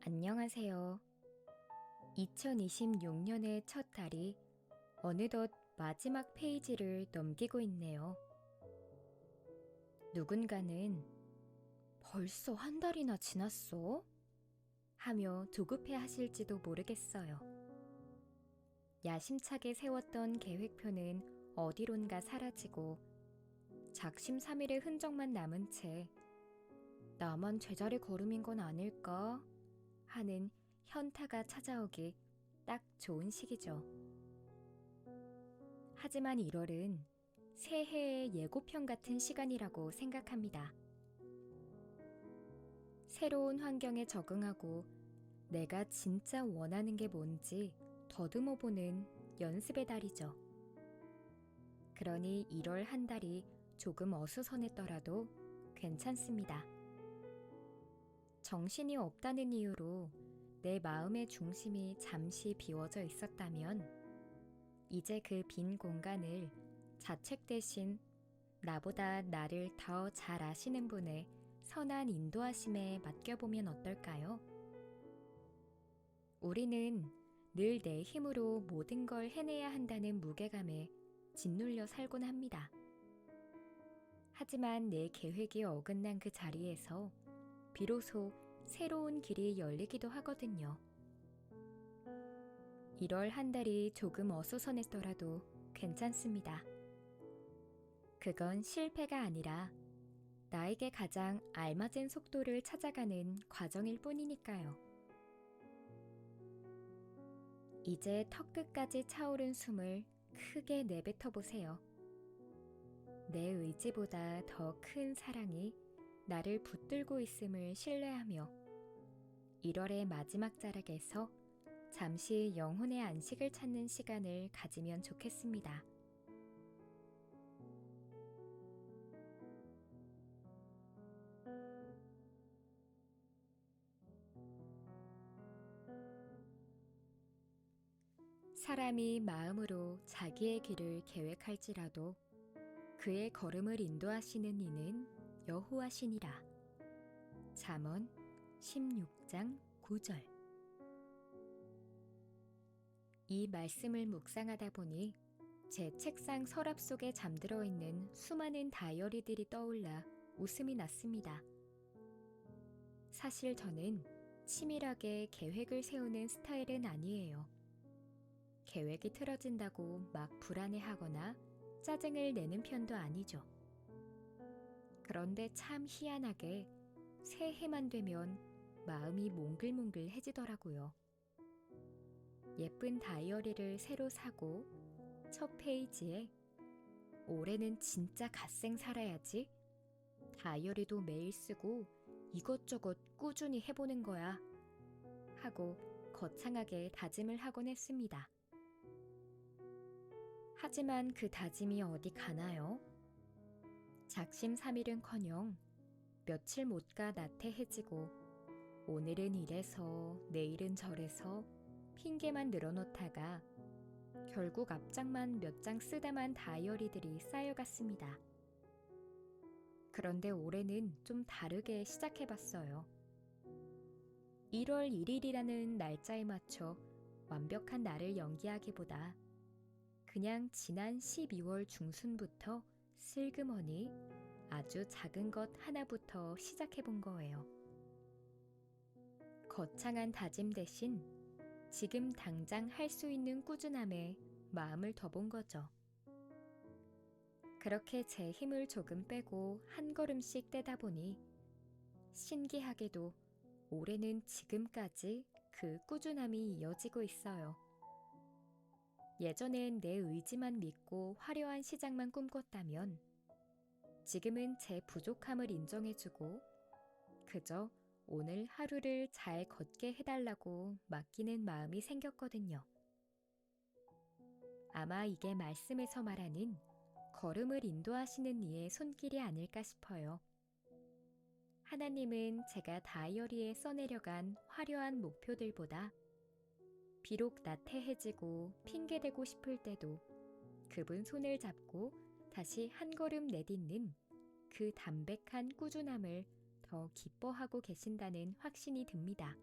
안녕하세요. 2026년의 첫 달이 어느덧 마지막 페이지를 넘기고 있네요. 누군가는 벌써 한 달이나 지났어? 하며 조급해 하실지도 모르겠어요. 야심차게 세웠던 계획표는 어디론가 사라지고 작심삼일의 흔적만 남은 채 나만 제자리 걸음인 건 아닐까 하는 현타가 찾아오기 딱 좋은 시기죠. 하지만 1월은 새해의 예고편 같은 시간이라고 생각합니다. 새로운 환경에 적응하고 내가 진짜 원하는 게 뭔지 더듬어 보는 연습의 달이죠. 그러니 1월 한 달이 조금 어수선했더라도 괜찮습니다. 정신이 없다는 이유로 내 마음의 중심이 잠시 비워져 있었다면 이제 그 빈 공간을 자책 대신 나보다 나를 더 잘 아시는 분의 선한 인도하심에 맡겨보면 어떨까요? 우리는 늘 내 힘으로 모든 걸 해내야 한다는 무게감에 짓눌려 살곤 합니다. 하지만 내 계획이 어긋난 그 자리에서 비로소 새로운 길이 열리기도 하거든요. 1월 한 달이 조금 어수선했더라도 괜찮습니다. 그건 실패가 아니라 나에게 가장 알맞은 속도를 찾아가는 과정일 뿐이니까요. 이제 턱끝까지 차오른 숨을 크게 내뱉어 보세요. 내 의지보다 더 큰 사랑이 나를 붙들고 있음을 신뢰하며 1월의 마지막 자락에서 잠시 영혼의 안식을 찾는 시간을 가지면 좋겠습니다. 사람이 마음으로 자기의 길을 계획할지라도 그의 걸음을 인도하시는 이는 여호와시니라. 잠언 16장 9절. 이 말씀을 묵상하다 보니 제 책상 서랍 속에 잠들어 있는 수많은 다이어리들이 떠올라 웃음이 났습니다. 사실 저는 치밀하게 계획을 세우는 스타일은 아니에요. 계획이 틀어진다고 막 불안해하거나 짜증을 내는 편도 아니죠. 그런데 참 희한하게 새해만 되면 마음이 몽글몽글해지더라고요. 예쁜 다이어리를 새로 사고 첫 페이지에 올해는 진짜 갓생 살아야지. 다이어리도 매일 쓰고 이것저것 꾸준히 해보는 거야. 하고 거창하게 다짐을 하곤 했습니다. 하지만 그 다짐이 어디 가나요? 작심삼일은커녕 며칠 못 가 나태해지고 오늘은 이래서 내일은 저래서 핑계만 늘어놓다가 결국 앞장만 몇 장 쓰다만 다이어리들이 쌓여갔습니다. 그런데 올해는 좀 다르게 시작해봤어요. 1월 1일이라는 날짜에 맞춰 완벽한 날을 연기하기보다 그냥 지난 12월 중순부터 슬그머니 아주 작은 것 하나부터 시작해본 거예요. 거창한 다짐 대신 지금 당장 할 수 있는 꾸준함에 마음을 둬본 거죠. 그렇게 제 힘을 조금 빼고 한 걸음씩 떼다 보니 신기하게도 올해는 지금까지 그 꾸준함이 이어지고 있어요. 예전엔 내 의지만 믿고 화려한 시작만 꿈꿨다면 지금은 제 부족함을 인정해주고 그저 오늘 하루를 잘 걷게 해달라고 맡기는 마음이 생겼거든요. 아마 이게 말씀에서 말하는 걸음을 인도하시는 이의 손길이 아닐까 싶어요. 하나님은 제가 다이어리에 써내려간 화려한 목표들보다 비록 나태해지고 핑계대고 싶을 때도 그분 손을 잡고 다시 한 걸음 내딛는 그 담백한 꾸준함을 더 기뻐하고 계신다는 확신이 듭니다.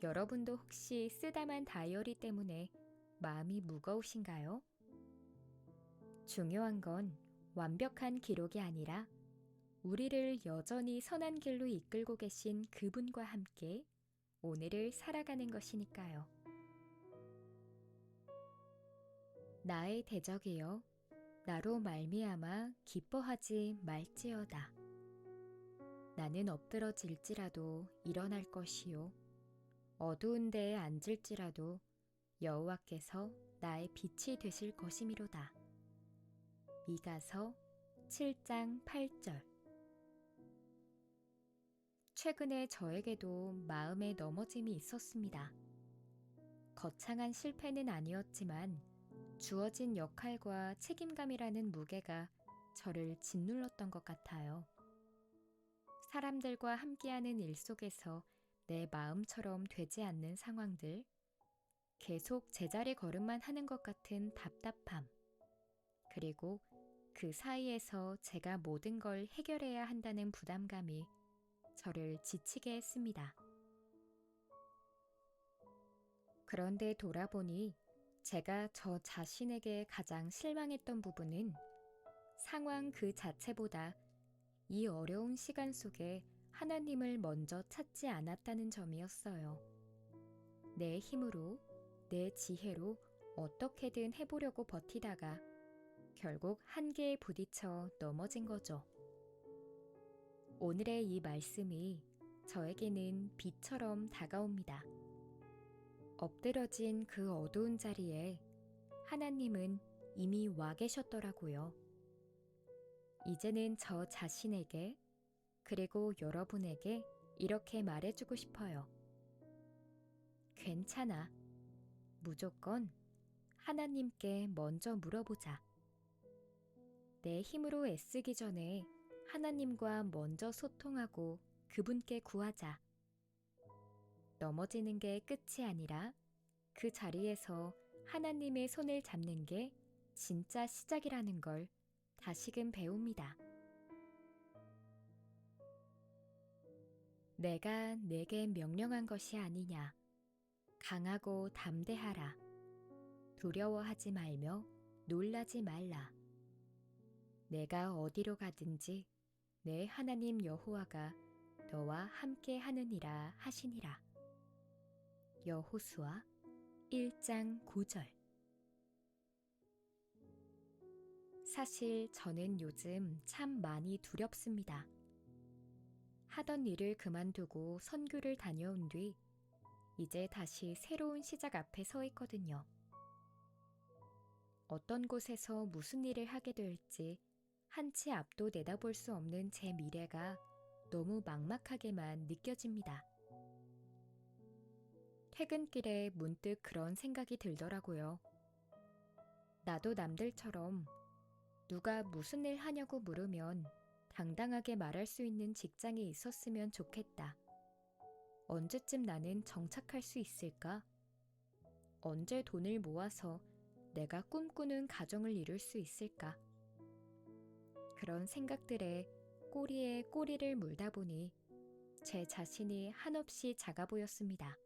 여러분도 혹시 쓰다만 다이어리 때문에 마음이 무거우신가요? 중요한 건 완벽한 기록이 아니라 우리를 여전히 선한 길로 이끌고 계신 그분과 함께 오늘을 살아가는 것이니까요. 나의 대적이여, 나로 말미암아 기뻐하지 말지어다. 나는 엎드러질지라도 일어날 것이요, 어두운 데에 앉을지라도 여호와께서 나의 빛이 되실 것이미로다. 미가서 7장 8절. 최근에 저에게도 마음의 넘어짐이 있었습니다. 거창한 실패는 아니었지만 주어진 역할과 책임감이라는 무게가 저를 짓눌렀던 것 같아요. 사람들과 함께하는 일 속에서 내 마음처럼 되지 않는 상황들, 계속 제자리 걸음만 하는 것 같은 답답함, 그리고 그 사이에서 제가 모든 걸 해결해야 한다는 부담감이 저를 지치게 했습니다. 그런데 돌아보니 제가 저 자신에게 가장 실망했던 부분은 상황 그 자체보다 이 어려운 시간 속에 하나님을 먼저 찾지 않았다는 점이었어요. 내 힘으로, 내 지혜로 어떻게든 해보려고 버티다가 결국 한계에 부딪혀 넘어진 거죠. 오늘의 이 말씀이 저에게는 빛처럼 다가옵니다. 엎드러진 그 어두운 자리에 하나님은 이미 와 계셨더라고요. 이제는 저 자신에게, 그리고 여러분에게 이렇게 말해주고 싶어요. 괜찮아. 무조건 하나님께 먼저 물어보자. 내 힘으로 애쓰기 전에 하나님과 먼저 소통하고 그분께 구하자. 넘어지는 게 끝이 아니라 그 자리에서 하나님의 손을 잡는 게 진짜 시작이라는 걸 다시금 배웁니다. 내가 내게 명령한 것이 아니냐. 강하고 담대하라. 두려워하지 말며 놀라지 말라. 내가 어디로 가든지 내 하나님 여호와가 너와 함께 하느니라 하시니라. 여호수아 1장 9절. 사실 저는 요즘 참 많이 두렵습니다. 하던 일을 그만두고 선교를 다녀온 뒤 이제 다시 새로운 시작 앞에 서 있거든요. 어떤 곳에서 무슨 일을 하게 될지 한치 앞도 내다볼 수 없는 제 미래가 너무 막막하게만 느껴집니다. 퇴근길에 문득 그런 생각이 들더라고요. 나도 남들처럼 누가 무슨 일 하냐고 물으면 당당하게 말할 수 있는 직장에 있었으면 좋겠다. 언제쯤 나는 정착할 수 있을까? 언제 돈을 모아서 내가 꿈꾸는 가정을 이룰 수 있을까? 그런 생각들에 꼬리에 꼬리를 물다 보니 제 자신이 한없이 작아 보였습니다.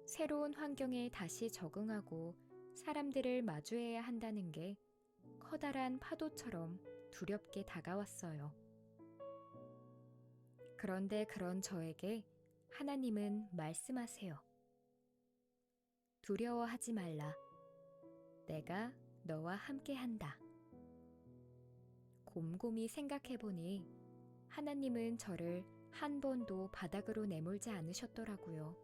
새로운 환경에 다시 적응하고 사람들을 마주해야 한다는 게 커다란 파도처럼 두렵게 다가왔어요. 그런데 그런 저에게 하나님은 말씀하세요. 두려워하지 말라. 내가 너와 함께 한다. 곰곰이 생각해보니 하나님은 저를 한 번도 바닥으로 내몰지 않으셨더라고요.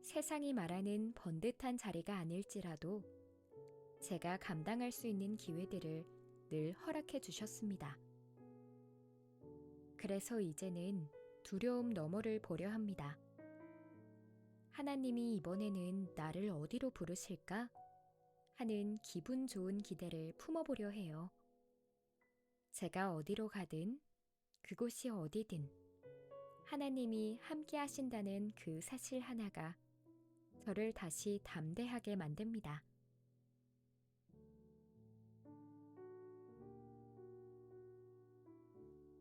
세상이 말하는 번듯한 자리가 아닐지라도 제가 감당할 수 있는 기회들을 늘 허락해 주셨습니다. 그래서 이제는 두려움 너머를 보려 합니다. 하나님이 이번에는 나를 어디로 부르실까? 하는 기분 좋은 기대를 품어보려 해요. 제가 어디로 가든 그곳이 어디든 하나님이 함께 하신다는 그 사실 하나가 저를 다시 담대하게 만듭니다.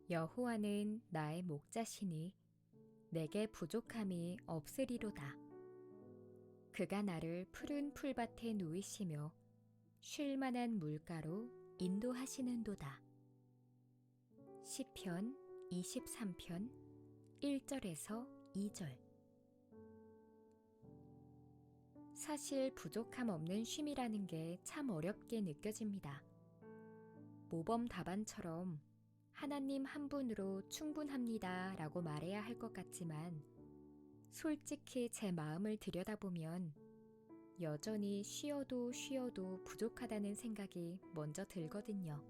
여호와는 나의 목자시니 내게 부족함이 없으리로다. 그가 나를 푸른 풀밭에 누이시며 쉴 만한 물가로 인도하시는도다. 시편 23편 1절에서 2절. 사실 부족함 없는 쉼이라는 게 참 어렵게 느껴집니다. 모범 답안처럼 하나님 한 분으로 충분합니다 라고 말해야 할 것 같지만 솔직히 제 마음을 들여다보면 여전히 쉬어도 부족하다는 생각이 먼저 들거든요.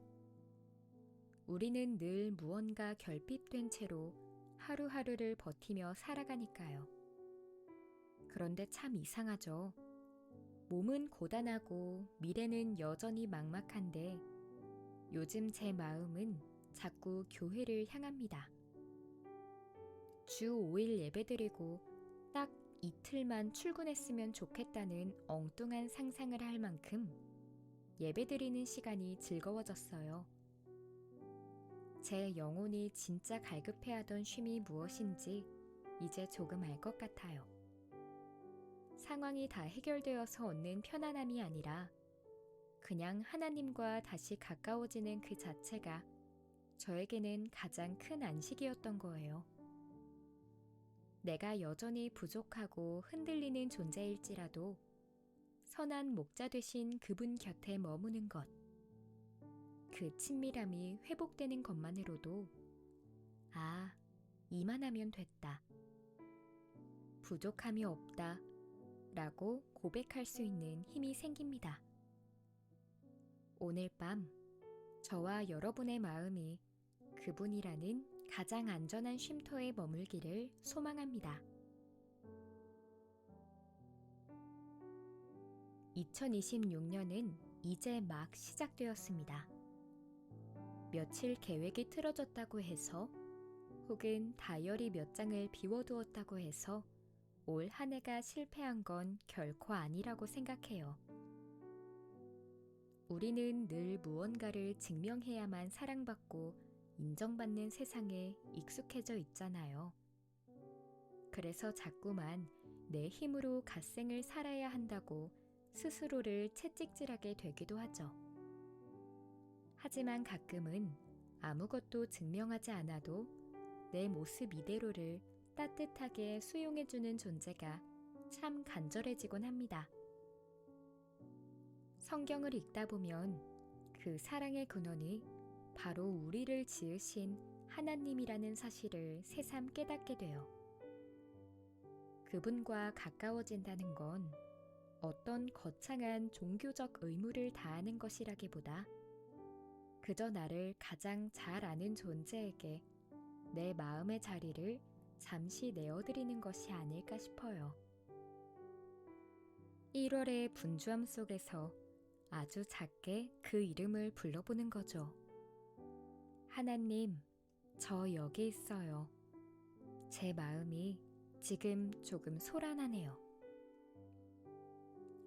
우리는 늘 무언가 결핍된 채로 하루하루를 버티며 살아가니까요. 그런데 참 이상하죠. 몸은 고단하고 미래는 여전히 막막한데 요즘 제 마음은 자꾸 교회를 향합니다. 주 5일 예배드리고 딱 이틀만 출근했으면 좋겠다는 엉뚱한 상상을 할 만큼 예배드리는 시간이 즐거워졌어요. 제 영혼이 진짜 갈급해하던 쉼이 무엇인지 이제 조금 알 것 같아요. 상황이 다 해결되어서 얻는 편안함이 아니라 그냥 하나님과 다시 가까워지는 그 자체가 저에게는 가장 큰 안식이었던 거예요. 내가 여전히 부족하고 흔들리는 존재일지라도 선한 목자 되신 그분 곁에 머무는 것, 그 친밀함이 회복되는 것만으로도 아, 이만하면 됐다. 부족함이 없다 라고 고백할 수 있는 힘이 생깁니다. 오늘 밤 저와 여러분의 마음이 그분이라는 가장 안전한 쉼터에 머물기를 소망합니다. 2026년은 이제 막 시작되었습니다. 며칠 계획이 틀어졌다고 해서 혹은 다이어리 몇 장을 비워두었다고 해서 올 한 해가 실패한 건 결코 아니라고 생각해요. 우리는 늘 무언가를 증명해야만 사랑받고 인정받는 세상에 익숙해져 있잖아요. 그래서 자꾸만 내 힘으로 갓생을 살아야 한다고 스스로를 채찍질하게 되기도 하죠. 하지만 가끔은 아무것도 증명하지 않아도 내 모습 이대로를 따뜻하게 수용해주는 존재가 참 간절해지곤 합니다. 성경을 읽다 보면 그 사랑의 근원이 바로 우리를 지으신 하나님이라는 사실을 새삼 깨닫게 돼요. 그분과 가까워진다는 건 어떤 거창한 종교적 의무를 다하는 것이라기보다 그저 나를 가장 잘 아는 존재에게 내 마음의 자리를 잠시 내어드리는 것이 아닐까 싶어요. 1월의 분주함 속에서 아주 작게 그 이름을 불러보는 거죠. 하나님, 저 여기 있어요. 제 마음이 지금 조금 소란하네요.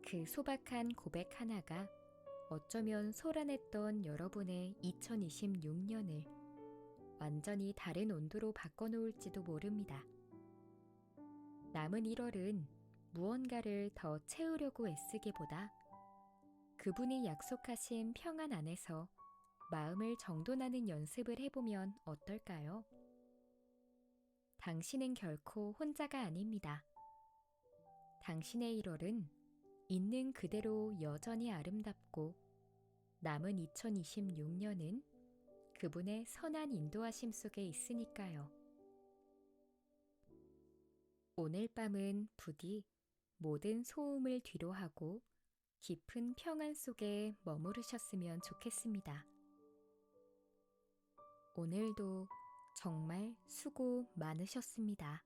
그 소박한 고백 하나가 어쩌면 소란했던 여러분의 2026년을 완전히 다른 온도로 바꿔놓을지도 모릅니다. 남은 1월은 무언가를 더 채우려고 애쓰기보다 그분이 약속하신 평안 안에서 마음을 정돈하는 연습을 해보면 어떨까요? 당신은 결코 혼자가 아닙니다. 당신의 1월은 있는 그대로 여전히 아름답고 남은 2026년은 그분의 선한 인도하심 속에 있으니까요. 오늘 밤은 부디 모든 소음을 뒤로하고 깊은 평안 속에 머무르셨으면 좋겠습니다. 오늘도 정말 수고 많으셨습니다.